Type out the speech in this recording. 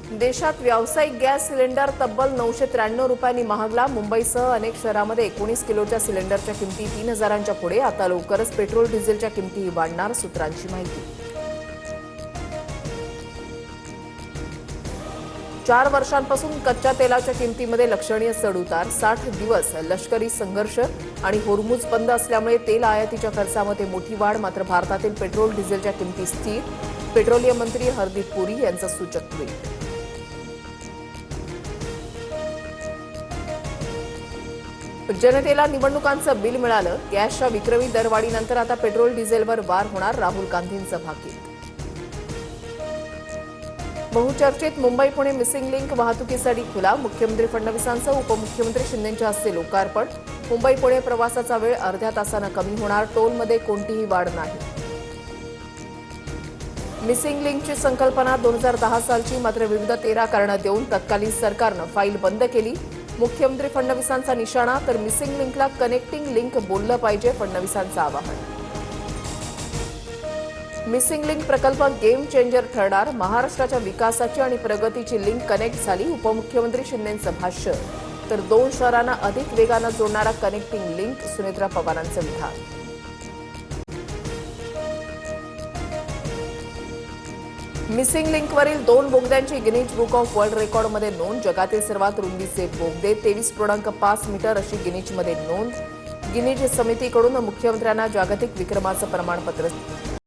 देशात व्यावसायिक gas cylinder तब्बल 993 रुपयांनी महागला। मुंबईसह अनेक शहरांमध्ये 19 किलोच्या सिलेंडरच्या किमती 3000च्या पुढे। आता लवकरच पेट्रोल डिझेलच्या किमतीही वाढणार, सूत्रांची माहिती। 4 वर्षांपासून कच्च्या तेलाच्या किमतीमध्ये लक्षणीय चढउतार। 60 दिवस लष्करी संघर्ष आणि होर्मुझ बंद असल्यामुळे तेल आयातीच्या खर्चामध्ये मोठी वाढ। मात्र भारतातील पेट्रोल डिझेलच्या किमती स्थिर। पेट्रोलियम मंत्री हरदीप पुरी यांचं सूचक ट्विट। जनतेला निवडणुकांचं बिल मिळालं। गॅसच्या विक्रमी दरवाढीनंतर आता पेट्रोल डिझेलवर वार होणार, राहुल गांधींचं भाकीत। बहुचर्चित मुंबई पुणे मिसिंग लिंक वाहतुकीसाठी खुला। मुख्यमंत्री फडणवीसांचं उपमुख्यमंत्री शिंदेंच्या हस्ते लोकार्पण। मुंबई पुणे प्रवासाचा वेळ अर्ध्या तासानं कमी होणार। टोलमध्ये कोणतीही वाढ नाही। मिसिंग लिंकची संकल्पना 2010 सालची, मात्र विविध 13 कारणं देऊन तत्कालीन सरकारनं फाईल बंद केली। मुख्यमंत्री फडणवीसांचा निशाणा, तर मिसिंग लिंकला कनेक्टिंग लिंक बोललं पाहिजे, फडणवीसांचं आवाहन। मिसिंग लिंक प्रकल्प गेम चेंजर ठरणार। महाराष्ट्राच्या विकासाची आणि प्रगतीची लिंक कनेक्ट झाली। उपमुख्यमंत्री शिंदेंचं भाष्य, तर 2 शहरांना अधिक वेगानं जोडणारा कनेक्टिंग लिंक, सुनेत्रा पवारांचं विधान। मिसिंग लिंकवरील 2 बोगद्यांची गिनीज बुक ऑफ वर्ल्ड रेकॉर्डमध्ये नोंद। जगातील सर्वात रुंदीचे बोगदे 23.5 मीटर अशी गिनीजमध्ये नोंद। गिनीज समितीकडून मुख्यमंत्र्यांना जागतिक विक्रमाचं प्रमाणपत्र।